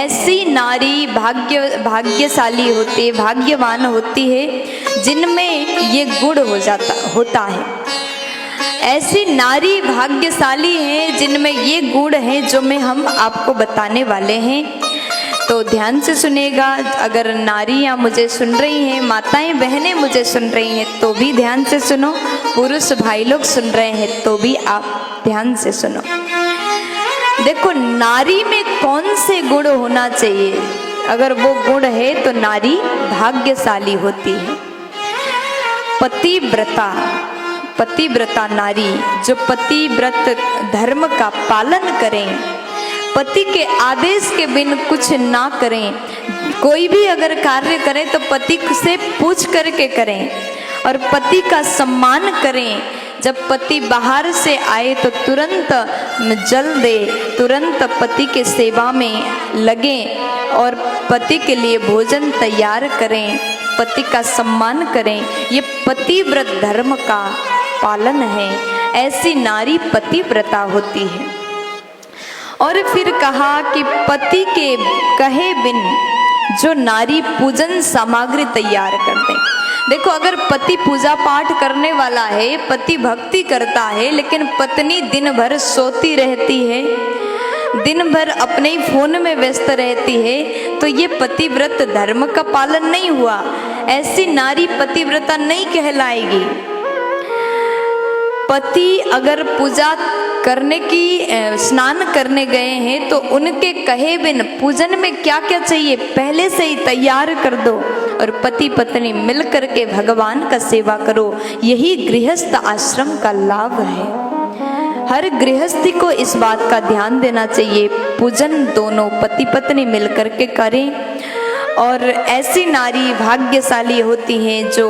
ऐसी नारी भाग्यशाली होती है, भाग्यवान होती है जिनमें ये गुण होता है। ऐसी नारी भाग्यशाली हैं जिनमें ये गुण हैं जो मैं हम आपको बताने वाले हैं। तो ध्यान से सुनेगा। अगर नारियां मुझे सुन रही हैं, माताएं बहनें मुझे सुन रही हैं तो भी ध्यान से सुनो, पुरुष भाई लोग सुन रहे हैं तो भी आप ध्यान से सुनो। देखो नारी में कौन से गुण होना चाहिए, अगर वो गुण है तो नारी भाग्यशाली होती है। पतिव्रता नारी जो पतिव्रत धर्म का पालन करें, पति के आदेश के बिन कुछ ना करें, कोई भी अगर कार्य करें तो पति से पूछ करके करें और पति का सम्मान करें। जब पति बाहर से आए तो तुरंत जल दे, तुरंत पति के सेवा में लगें और पति के लिए भोजन तैयार करें, पति का सम्मान करें। ये पतिव्रत धर्म का पालन है। ऐसी नारी पतिव्रता होती है। और फिर कहा कि पति के कहे बिन जो नारी पूजन सामग्री तैयार कर दे। देखो अगर पति पूजा पाठ करने वाला है, पति भक्ति करता है, लेकिन पत्नी दिन भर सोती रहती है, दिन भर अपने ही फोन में व्यस्त रहती है, तो ये पतिव्रत धर्म का पालन नहीं हुआ। ऐसी नारी पतिव्रता नहीं कहलाएगी। पति अगर पूजा करने की स्नान करने गए हैं तो उनके कहे बिन पूजन में क्या क्या चाहिए पहले से ही तैयार कर दो और पति पत्नी मिल करके भगवान का सेवा करो। यही गृहस्थ आश्रम का लाभ है। हर गृहस्थी को इस बात का ध्यान देना चाहिए, पूजन दोनों पति पत्नी मिल करके करें। और ऐसी नारी भाग्यशाली होती हैं जो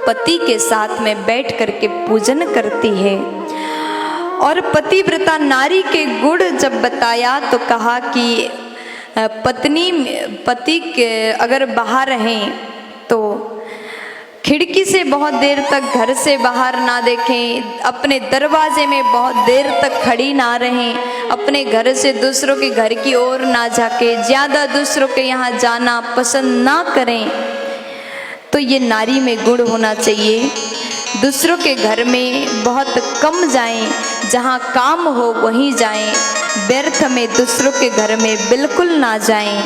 पति के साथ में बैठ करके पूजन करती है। और पतिव्रता नारी के गुण जब बताया तो कहा कि पति के अगर बाहर रहें तो खिड़की से बहुत देर तक घर से बाहर ना देखें, अपने दरवाजे में बहुत देर तक खड़ी ना रहें, अपने घर से दूसरों के घर की ओर ना जाके, ज़्यादा दूसरों के यहाँ जाना पसंद ना करें। तो ये नारी में गुण होना चाहिए। दूसरों के घर में बहुत कम जाएं, जहाँ काम हो वहीं जाएं, व्यर्थ में दूसरों के घर में बिल्कुल ना जाएं।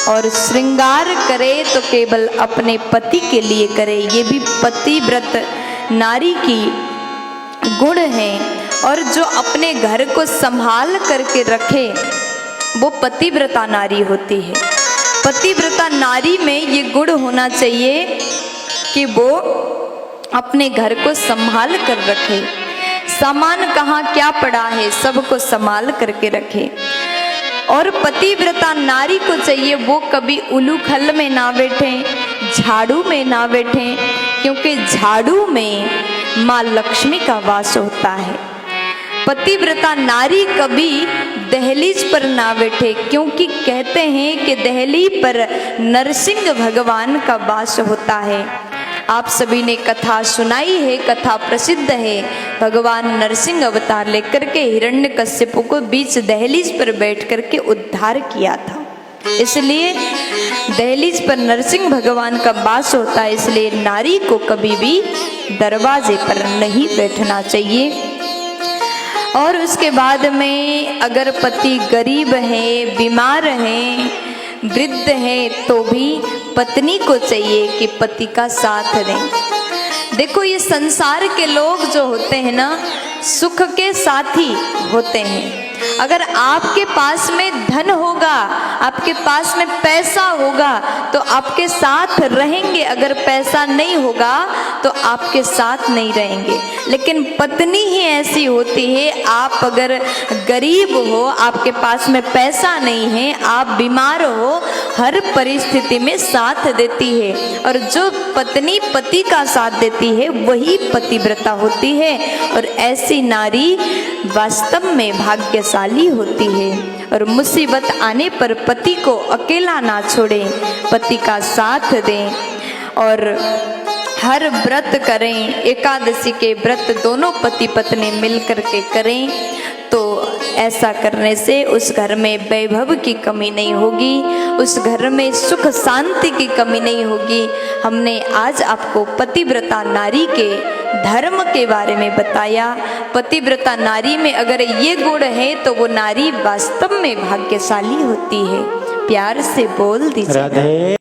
और श्रृंगार करे तो केवल अपने पति के लिए करे। ये भी पतिव्रत नारी की गुण है। और जो अपने घर को संभाल करके रखे वो पतिव्रता नारी होती है। पतिव्रता नारी में ये गुण होना चाहिए कि वो अपने घर को संभाल कर रखे, सामान कहाँ क्या पड़ा है सबको संभाल करके रखे। और पतिव्रता नारी को चाहिए वो कभी उलूखल में ना बैठे, झाड़ू में ना बैठे, क्योंकि झाड़ू में माँ लक्ष्मी का वास होता है। पतिव्रता नारी कभी दहलीज पर ना बैठे, क्योंकि कहते हैं कि दहली पर नरसिंह भगवान का वास होता है। आप सभी ने कथा सुनाई है, कथा प्रसिद्ध है। भगवान नरसिंह अवतार लेकर के हिरण्यकश्यप को बीच दहलीज पर बैठ करके उद्धार किया था। इसलिए दहलीज पर नरसिंह भगवान का वास होता है। इसलिए नारी को कभी भी दरवाजे पर नहीं बैठना चाहिए। और उसके बाद में अगर पति गरीब है, बीमार है, वृद्ध है, तो भी पत्नी को चाहिए कि पति का साथ दें। देखो ये संसार के लोग जो होते हैं ना, सुख के साथी होते हैं। अगर आपके पास में धन होगा, आपके पास में पैसा होगा तो आपके साथ रहेंगे, अगर पैसा नहीं होगा तो आपके साथ नहीं रहेंगे। लेकिन पत्नी ही ऐसी होती है, आप अगर गरीब हो, आपके पास में पैसा नहीं है, आप बीमार हो, हर परिस्थिति में साथ देती है। और जो पत्नी पति का साथ देती है वही पतिव्रता होती है। और ऐसी नारी वास्तव में भाग्यशाली होती है। और मुसीबत आने पर पति को अकेला ना छोड़ें, पति का साथ दें। और हर व्रत करें, एकादशी के व्रत दोनों पति पत्नी मिल करके करें तो ऐसा करने से उस घर में वैभव की कमी नहीं होगी, उस घर में सुख शांति की कमी नहीं होगी। हमने आज आपको पतिव्रता नारी के धर्म के बारे में बताया। पतिव्रता नारी में अगर ये गुण है तो वो नारी वास्तव में भाग्यशाली होती है। प्यार से बोल दीजिए।